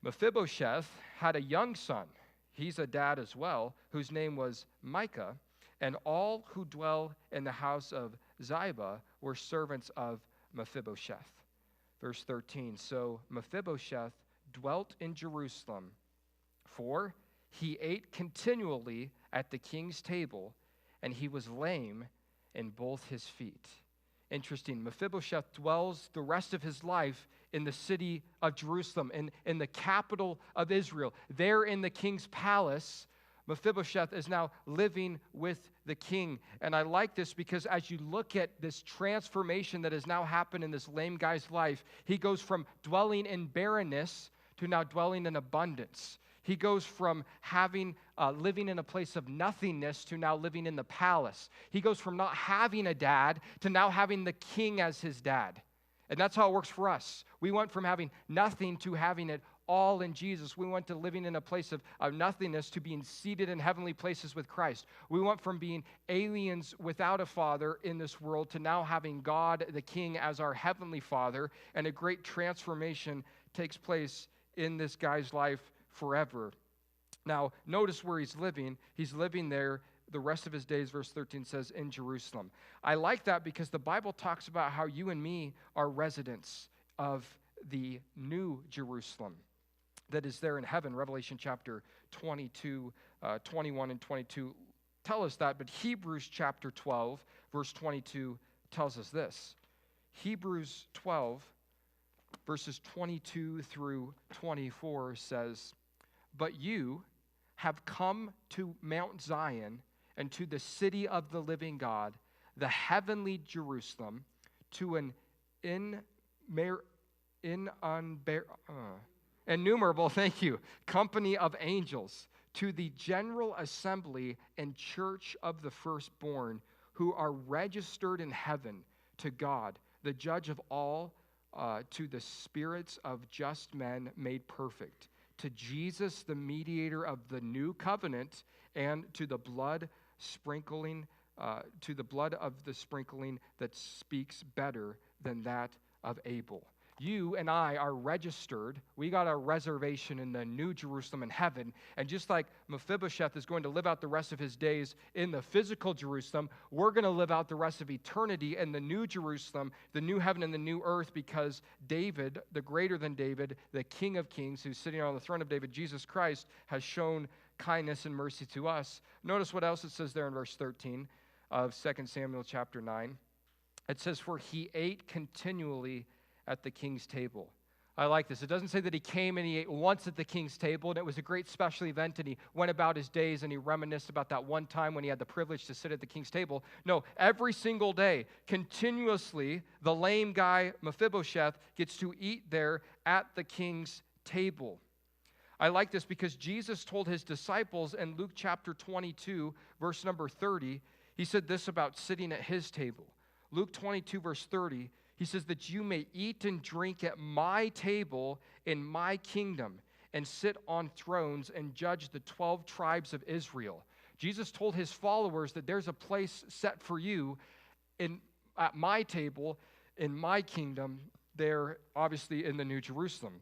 Mephibosheth had a young son. He's a dad as well, whose name was Micah, and all who dwell in the house of Ziba were servants of Mephibosheth. Verse 13, so Mephibosheth dwelt in Jerusalem, for he ate continually at the king's table, and he was lame in both his feet. Interesting, Mephibosheth dwells the rest of his life in the city of Jerusalem, in the capital of Israel. There in the king's palace, Mephibosheth is now living with the king. And I like this because as you look at this transformation that has now happened in this lame guy's life, he goes from dwelling in barrenness to now dwelling in abundance. He goes from living in a place of nothingness to now living in the palace. He goes from not having a dad to now having the king as his dad. And that's how it works for us. We went from having nothing to having it all in Jesus. We went to living in a place of nothingness to being seated in heavenly places with Christ. We went from being aliens without a father in this world to now having God the King as our heavenly Father, and a great transformation takes place in this guy's life forever. Now, notice where he's living. He's living there the rest of his days, verse 13 says, in Jerusalem. I like that because the Bible talks about how you and me are residents of the new Jerusalem that is there in heaven. Revelation chapter 22, 21 and 22 tell us that, but Hebrews chapter 12, verse 22 tells us this. Hebrews 12, verses 22 through 24 says, but you have come to Mount Zion and to the city of the living God, the heavenly Jerusalem, to an innumerable, company of angels, to the general assembly and church of the firstborn, who are registered in heaven, to God, the judge of all, to the spirits of just men made perfect, to Jesus, the mediator of the new covenant, and to the blood sprinkling, to the blood of the sprinkling that speaks better than that of Abel. You and I are registered. We got a reservation in the New Jerusalem in heaven. And just like Mephibosheth is going to live out the rest of his days in the physical Jerusalem, we're going to live out the rest of eternity in the New Jerusalem, the new heaven and the new earth, because David, the greater than David, the King of Kings, who's sitting on the throne of David, Jesus Christ, has shown kindness and mercy to us. Notice what else it says there in verse 13 of 2 Samuel chapter 9. It says, "For he ate continually at the king's table." I like this. It doesn't say that he came and he ate once at the king's table, and it was a great special event, and he went about his days, and he reminisced about that one time when he had the privilege to sit at the king's table. No, every single day, continuously, the lame guy, Mephibosheth, gets to eat there at the king's table. I like this because Jesus told his disciples in Luke chapter 22, verse number 30, he said this about sitting at his table. Luke 22, verse 30, he says that you may eat and drink at my table in my kingdom and sit on thrones and judge the 12 tribes of Israel. Jesus told his followers that there's a place set for you at my table in my kingdom there, obviously in the New Jerusalem.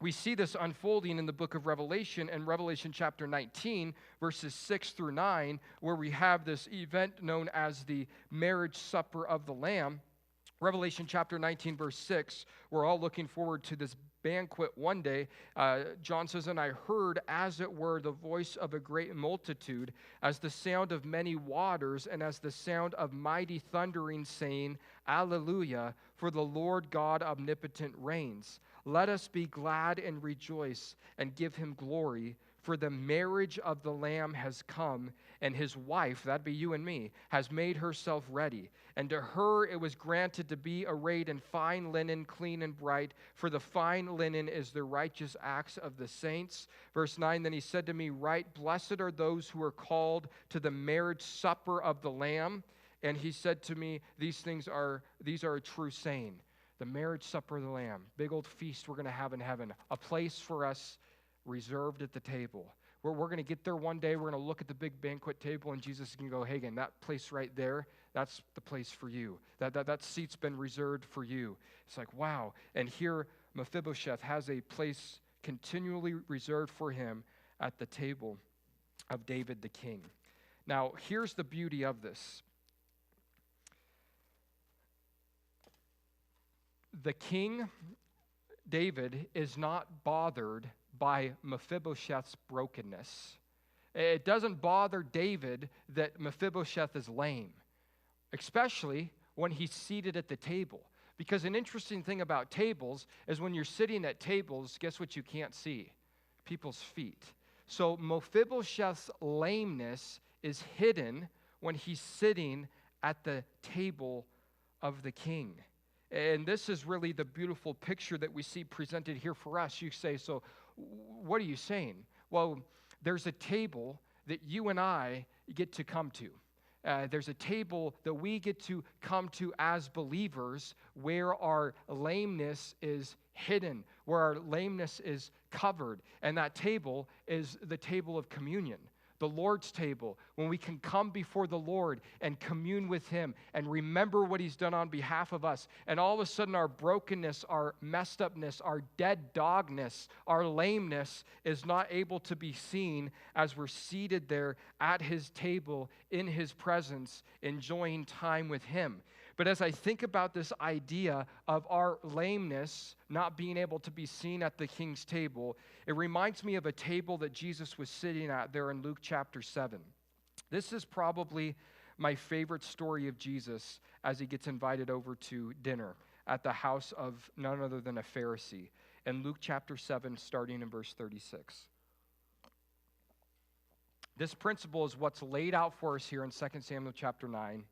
We see this unfolding in the book of Revelation, in Revelation chapter 19, verses 6 through 9, where we have this event known as the marriage supper of the Lamb. Revelation chapter 19, verse 6, we're all looking forward to this banquet one day. John says, "And I heard, as it were, the voice of a great multitude, as the sound of many waters, and as the sound of mighty thundering, saying, Alleluia, for the Lord God omnipotent reigns. Let us be glad and rejoice and give him glory, for the marriage of the Lamb has come, and his wife," that'd be you and me, "has made herself ready. And to her it was granted to be arrayed in fine linen, clean and bright, for the fine linen is the righteous acts of the saints." Verse 9, "Then he said to me, Right, blessed are those who are called to the marriage supper of the Lamb. And he said to me, these are a true saying." The marriage supper of the Lamb, big old feast we're going to have in heaven, a place for us reserved at the table. We're going to get there one day, we're going to look at the big banquet table, and Jesus can go, "Hagen, that place right there, that's the place for you. That seat's been reserved for you." It's like, wow. And here Mephibosheth has a place continually reserved for him at the table of David the king. Now, here's the beauty of this. The king, David, is not bothered by Mephibosheth's brokenness. It doesn't bother David that Mephibosheth is lame, especially when he's seated at the table. Because an interesting thing about tables is when you're sitting at tables, guess what you can't see? People's feet. So Mephibosheth's lameness is hidden when he's sitting at the table of the king. And this is really the beautiful picture that we see presented here for us. You say, so what are you saying? Well, there's a table that you and I get to come to. There's a table that we get to come to as believers where our lameness is hidden, where our lameness is covered. And that table is the table of communion, the Lord's table, when we can come before the Lord and commune with him and remember what he's done on behalf of us. And all of a sudden our brokenness, our messed upness, our dead dogness, our lameness is not able to be seen as we're seated there at his table in his presence, enjoying time with him. But as I think about this idea of our lameness not being able to be seen at the king's table, it reminds me of a table that Jesus was sitting at there in Luke chapter 7. This is probably my favorite story of Jesus as he gets invited over to dinner at the house of none other than a Pharisee. In Luke chapter 7, starting in verse 36. This principle is what's laid out for us here in 2 Samuel chapter 9.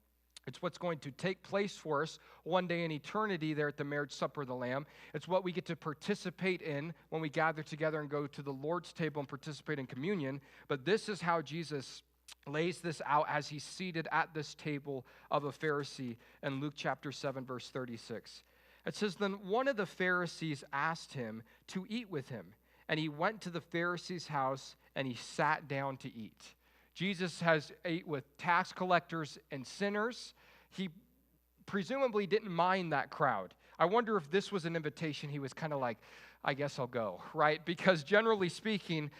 It's what's going to take place for us one day in eternity there at the marriage supper of the Lamb. It's what we get to participate in when we gather together and go to the Lord's table and participate in communion. But this is how Jesus lays this out as he's seated at this table of a Pharisee in Luke chapter 7, verse 36. It says, "Then one of the Pharisees asked him to eat with him, and he went to the Pharisee's house, and he sat down to eat." Jesus has ate with tax collectors and sinners. He presumably didn't mind that crowd. I wonder if this was an invitation he was kind of like, I guess I'll go, right? Because generally speaking,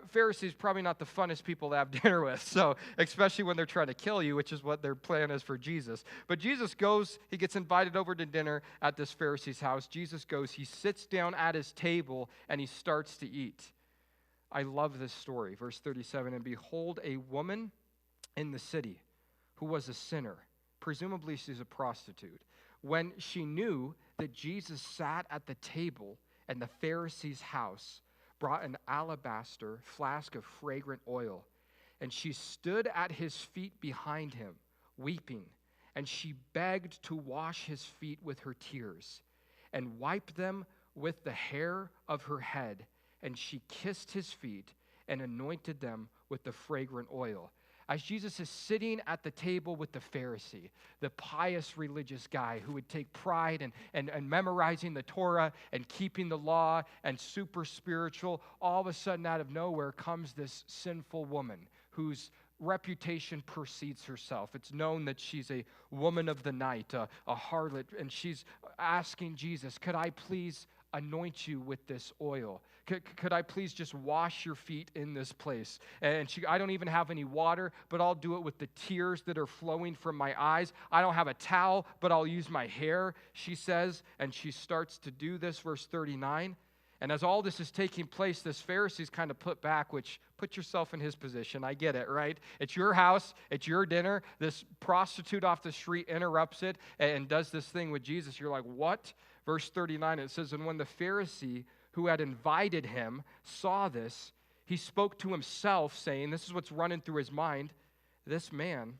Pharisees probably not the funnest people to have dinner with, so especially when they're trying to kill you, which is what their plan is for Jesus. But Jesus goes, he gets invited over to dinner at this Pharisee's house. Jesus goes, he sits down at his table, and he starts to eat. I love this story. Verse 37, and behold, a woman in the city who was a sinner, presumably she's a prostitute, when she knew that Jesus sat at the table in the Pharisee's house, brought an alabaster flask of fragrant oil, and she stood at his feet behind him, weeping, and she begged to wash his feet with her tears, and wipe them with the hair of her head, and she kissed his feet and anointed them with the fragrant oil. As Jesus is sitting at the table with the Pharisee, the pious religious guy who would take pride in memorizing the Torah and keeping the law and super spiritual, all of a sudden out of nowhere comes this sinful woman whose reputation precedes herself. It's known that she's a woman of the night, a harlot, and she's asking Jesus, could I please anoint you with this oil? Could I please just wash your feet in this place? And I don't even have any water, but I'll do it with the tears that are flowing from my eyes. I don't have a towel, but I'll use my hair, she says. And she starts to do this, verse 39. And as all this is taking place, this Pharisee's kind of put back, which put yourself in his position. I get it, right? It's your house. It's your dinner. This prostitute off the street interrupts it and does this thing with Jesus. You're like, what? Verse 39, it says, and when the Pharisee who had invited him saw this, he spoke to himself, saying, this is what's running through his mind, this man,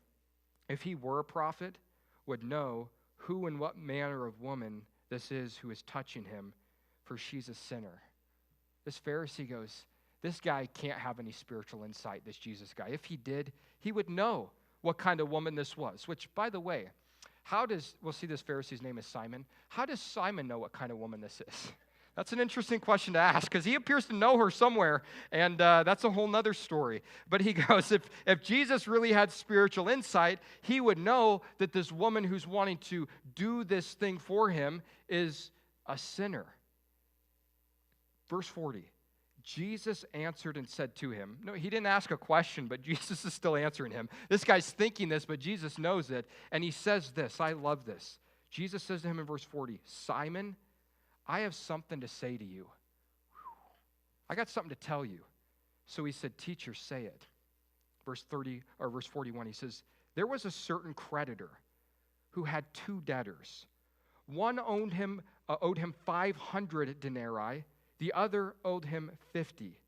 if he were a prophet, would know who and what manner of woman this is who is touching him, for she's a sinner. This Pharisee goes, this guy can't have any spiritual insight, this Jesus guy. If he did, he would know what kind of woman this was, which, by the way, we'll see this Pharisee's name is Simon. How does Simon know what kind of woman this is? That's an interesting question to ask, because he appears to know her somewhere, and that's a whole nother story. But he goes, if Jesus really had spiritual insight, he would know that this woman who's wanting to do this thing for him is a sinner. Verse 40, Jesus answered and said to him, no, he didn't ask a question, but Jesus is still answering him. This guy's thinking this, but Jesus knows it, and he says this, I love this. Jesus says to him in verse 40, Simon, I have something to say to you. I got something to tell you. So he said, teacher, say it. Verse 41, he says, there was a certain creditor who had two debtors. One owed him 500 denarii, the other owed him 50.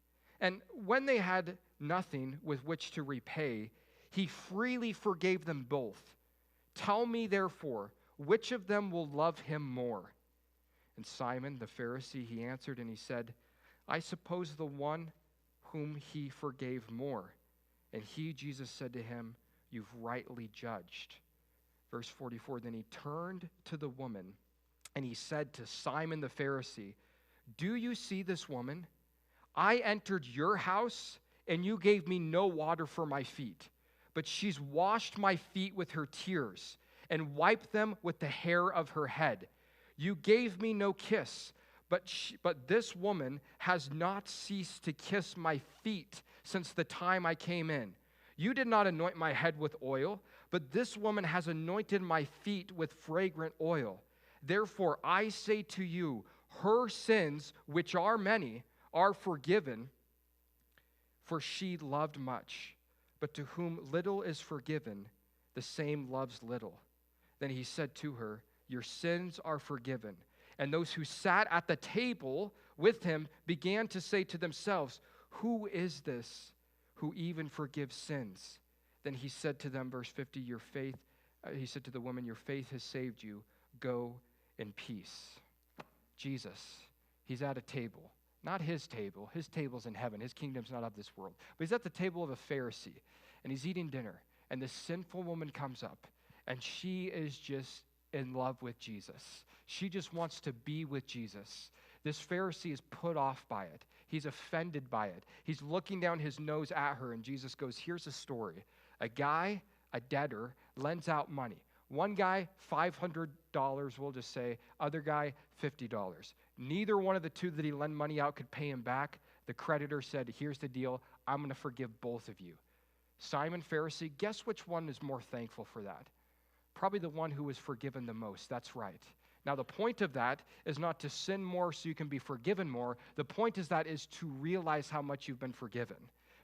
And when they had nothing with which to repay, he freely forgave them both. Tell me, therefore, which of them will love him more? And Simon, the Pharisee, he answered and he said, I suppose the one whom he forgave more. And he, Jesus, said to him, you've rightly judged. Verse 44, then he turned to the woman and he said to Simon the Pharisee, do you see this woman? I entered your house and you gave me no water for my feet, but she's washed my feet with her tears and wiped them with the hair of her head. You gave me no kiss, but this woman has not ceased to kiss my feet since the time I came in. You did not anoint my head with oil, but this woman has anointed my feet with fragrant oil. Therefore, I say to you, her sins, which are many, are forgiven, for she loved much. But to whom little is forgiven, the same loves little. Then he said to her, your sins are forgiven. And those who sat at the table with him began to say to themselves, who is this who even forgives sins? Then he said to them, verse 50, he said to the woman, your faith has saved you. Go in peace. Jesus, he's at a table. Not his table. His table's in heaven. His kingdom's not of this world. But he's at the table of a Pharisee, and he's eating dinner. And this sinful woman comes up, and she is just in love with Jesus. She just wants to be with Jesus. This Pharisee is put off by it. He's offended by it. He's looking down his nose at her, and Jesus goes, here's a story. A guy, a debtor, lends out money. One guy, $500, we'll just say. Other guy, $50. Neither one of the two that he lent money out could pay him back. The creditor said, here's the deal. I'm going to forgive both of you. Simon Pharisee, guess which one is more thankful for that? Probably the one who was forgiven the most. That's right. Now, the point of that is not to sin more so you can be forgiven more. The point is to realize how much you've been forgiven,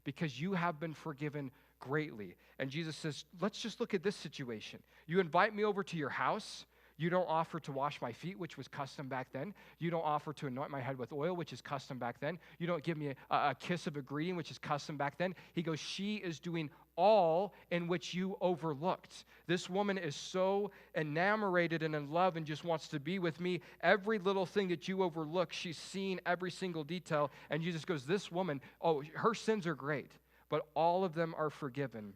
because you have been forgiven greatly. And Jesus says, let's just look at this situation. You invite me over to your house. You don't offer to wash my feet, which was custom back then. You don't offer to anoint my head with oil, which is custom back then. You don't give me a kiss of a greeting, which is custom back then. He goes, she is doing all in which you overlooked. This woman is so enamored and in love and just wants to be with me. Every little thing that you overlook, she's seen every single detail. And Jesus goes, this woman, her sins are great, but all of them are forgiven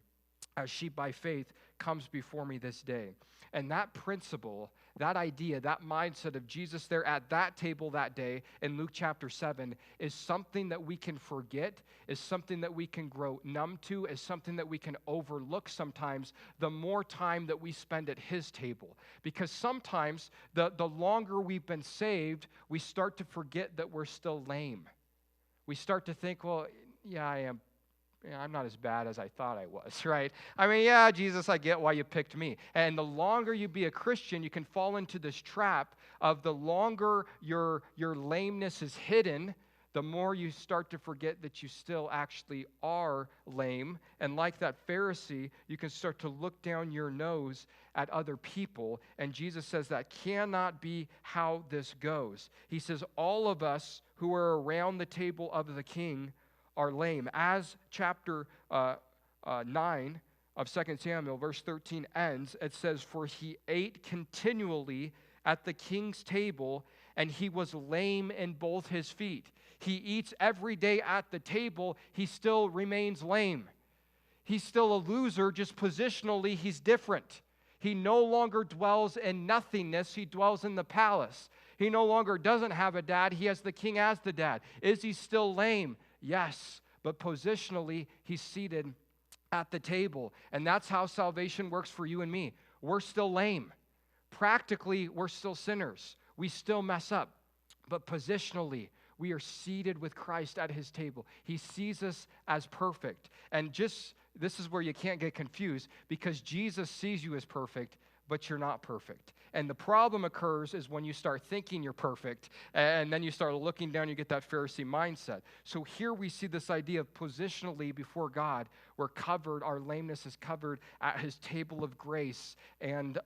as she by faith comes before me this day. And that principle, that idea, that mindset of Jesus there at that table that day in Luke chapter 7 is something that we can forget, is something that we can grow numb to, is something that we can overlook sometimes the more time that we spend at his table. Because sometimes the longer we've been saved, we start to forget that we're still lame. We start to think, well, yeah, I am. Yeah, I'm not as bad as I thought I was, right? I mean, yeah, Jesus, I get why you picked me. And the longer you be a Christian, you can fall into this trap of the longer your lameness is hidden, the more you start to forget that you still actually are lame. And like that Pharisee, you can start to look down your nose at other people. And Jesus says that cannot be how this goes. He says, all of us who are around the table of the King are lame. As chapter 9 of 2 Samuel, verse 13 ends, it says, for he ate continually at the king's table, and he was lame in both his feet. He eats every day at the table, he still remains lame. He's still a loser, just positionally he's different. He no longer dwells in nothingness, he dwells in the palace. He no longer doesn't have a dad, he has the king as the dad. Is he still lame? Yes, but positionally, he's seated at the table. And that's how salvation works for you and me. We're still lame. Practically, we're still sinners. We still mess up. But positionally, we are seated with Christ at his table. He sees us as perfect. And this is where you can't get confused, because Jesus sees you as perfect, but you're not perfect. And the problem occurs is when you start thinking you're perfect, and then you start looking down, you get that Pharisee mindset. So here we see this idea of positionally before God, we're covered, our lameness is covered at his table of grace, and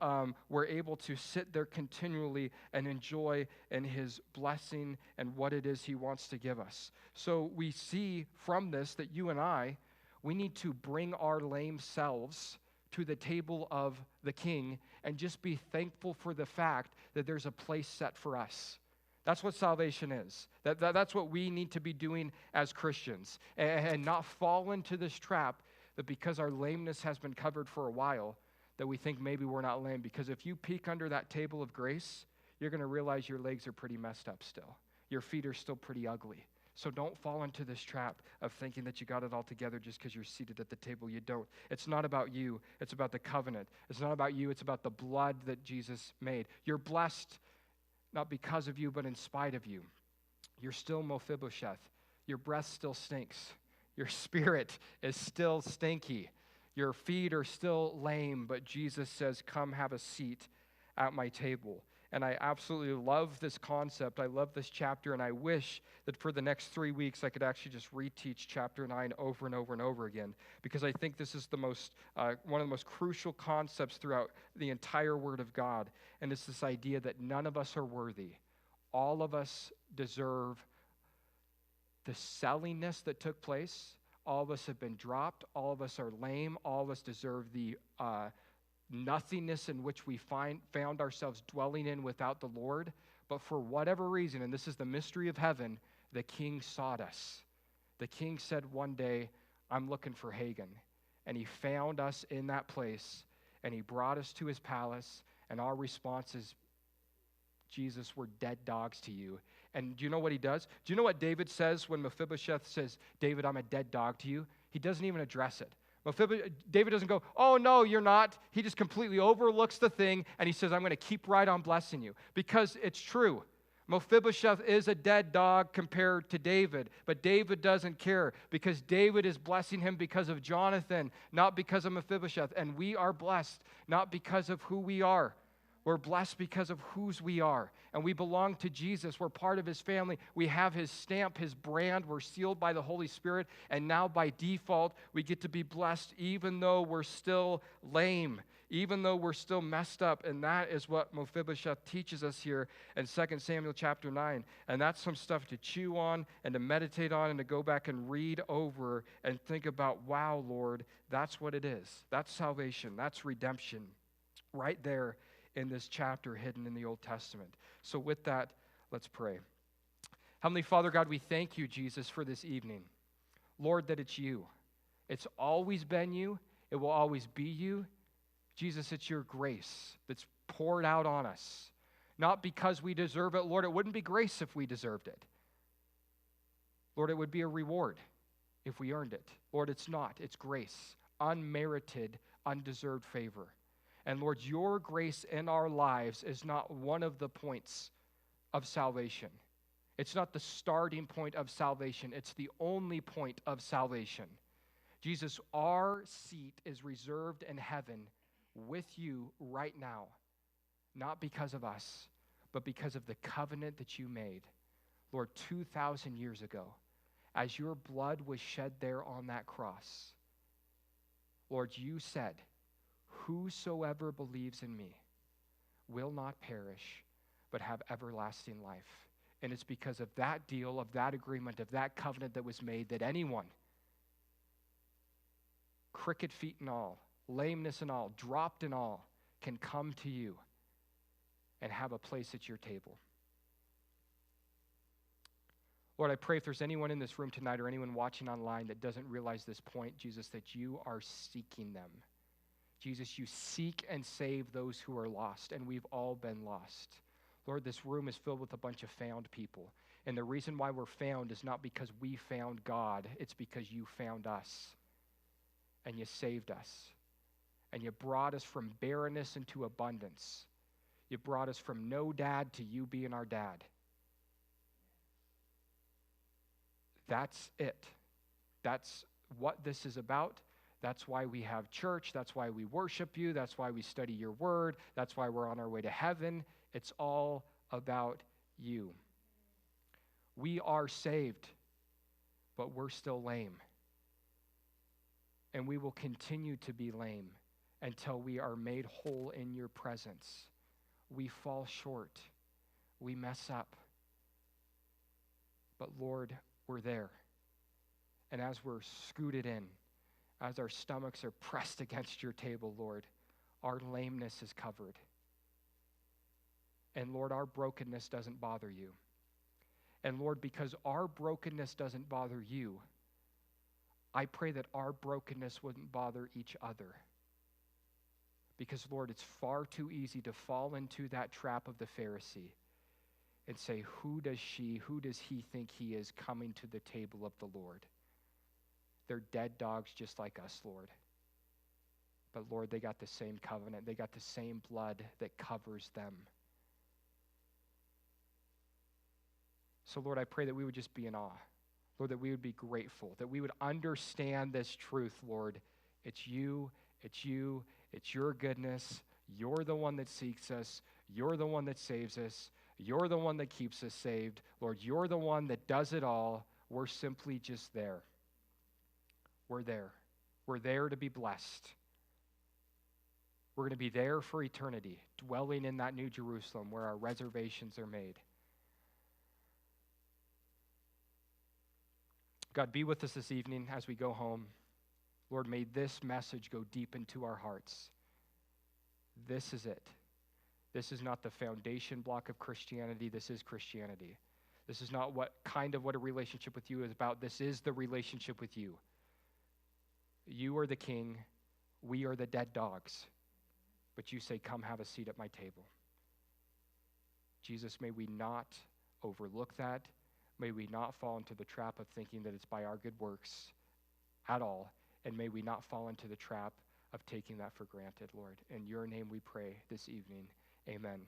we're able to sit there continually and enjoy in his blessing and what it is he wants to give us. So we see from this that you and I, we need to bring our lame selves to the table of the King and just be thankful for the fact that there's a place set for us. That's what salvation is. That's what we need to be doing as Christians, and not fall into this trap that because our lameness has been covered for a while, that we think maybe we're not lame. Because if you peek under that table of grace, you're going to realize your legs are pretty messed up still. Your feet are still pretty ugly. So don't fall into this trap of thinking that you got it all together just because you're seated at the table. You don't. It's not about you. It's about the covenant. It's not about you. It's about the blood that Jesus made. You're blessed not because of you, but in spite of you. You're still Mephibosheth. Your breath still stinks. Your spirit is still stinky. Your feet are still lame, but Jesus says, come have a seat at my table. And I absolutely love this concept. I love this chapter, and I wish that for the next 3 weeks I could actually just reteach chapter 9 over and over and over again, because I think this is the most one of the most crucial concepts throughout the entire Word of God. And it's this idea that none of us are worthy. All of us deserve the sellingness that took place. All of us have been dropped. All of us are lame. All of us deserve the nothingness in which we found ourselves dwelling in without the Lord. But for whatever reason, and this is the mystery of heaven, the King sought us. The King said one day, I'm looking for Hagen. And he found us in that place, and he brought us to his palace, and our response is, Jesus, we're dead dogs to you. And do you know what he does? Do you know what David says when Mephibosheth says, David, I'm a dead dog to you? He doesn't even address it. David doesn't go, oh, no, you're not. He just completely overlooks the thing, and he says, I'm going to keep right on blessing you. Because it's true. Mephibosheth is a dead dog compared to David, but David doesn't care because David is blessing him because of Jonathan, not because of Mephibosheth. And we are blessed not because of who we are. We're blessed because of whose we are. And we belong to Jesus. We're part of his family. We have his stamp, his brand. We're sealed by the Holy Spirit. And now by default, we get to be blessed even though we're still lame, even though we're still messed up. And that is what Mephibosheth teaches us here in 2 Samuel chapter 9. And that's some stuff to chew on and to meditate on and to go back and read over and think about, wow, Lord, that's what it is. That's salvation. That's redemption right there in this chapter hidden in the Old Testament. So with that, let's pray. Heavenly Father, God, we thank you, Jesus, for this evening. Lord, that it's you. It's always been you. It will always be you. Jesus, it's your grace that's poured out on us. Not because we deserve it. Lord, it wouldn't be grace if we deserved it. Lord, it would be a reward if we earned it. Lord, it's not. It's grace. Unmerited, undeserved favor. And Lord, your grace in our lives is not one of the points of salvation. It's not the starting point of salvation. It's the only point of salvation. Jesus, our seat is reserved in heaven with you right now, not because of us, but because of the covenant that you made, Lord, 2,000 years ago, as your blood was shed there on that cross. Lord, you said, whosoever believes in me will not perish, but have everlasting life. And it's because of that deal, of that agreement, of that covenant that was made, that anyone, crooked feet and all, lameness and all, dropped and all, can come to you and have a place at your table. Lord, I pray if there's anyone in this room tonight or anyone watching online that doesn't realize this point, Jesus, that you are seeking them. Jesus, you seek and save those who are lost, and we've all been lost. Lord, this room is filled with a bunch of found people. And the reason why we're found is not because we found God. It's because you found us. And you saved us. And you brought us from barrenness into abundance. You brought us from no dad to you being our dad. That's it. That's what this is about. That's why we have church. That's why we worship you. That's why we study your word. That's why we're on our way to heaven. It's all about you. We are saved, but we're still lame. And we will continue to be lame until we are made whole in your presence. We fall short. We mess up. But Lord, we're there. And as we're scooted in, as our stomachs are pressed against your table, Lord, our lameness is covered. And Lord, our brokenness doesn't bother you. And Lord, because our brokenness doesn't bother you, I pray that our brokenness wouldn't bother each other. Because Lord, it's far too easy to fall into that trap of the Pharisee and say, who does he think he is coming to the table of the Lord? They're dead dogs just like us, Lord. But Lord, they got the same covenant. They got the same blood that covers them. So Lord, I pray that we would just be in awe. Lord, that we would be grateful, that we would understand this truth, Lord. It's you, it's your goodness. You're the one that seeks us. You're the one that saves us. You're the one that keeps us saved. Lord, you're the one that does it all. We're simply just there. We're there. We're there to be blessed. We're going to be there for eternity, dwelling in that New Jerusalem where our reservations are made. God, be with us this evening as we go home. Lord, may this message go deep into our hearts. This is it. This is not the foundation block of Christianity. This is Christianity. This is not what a relationship with you is about. This is the relationship with you. You are the king. We are the dead dogs. But you say, come have a seat at my table. Jesus, may we not overlook that. May we not fall into the trap of thinking that it's by our good works at all. And may we not fall into the trap of taking that for granted, Lord. In your name we pray this evening. Amen.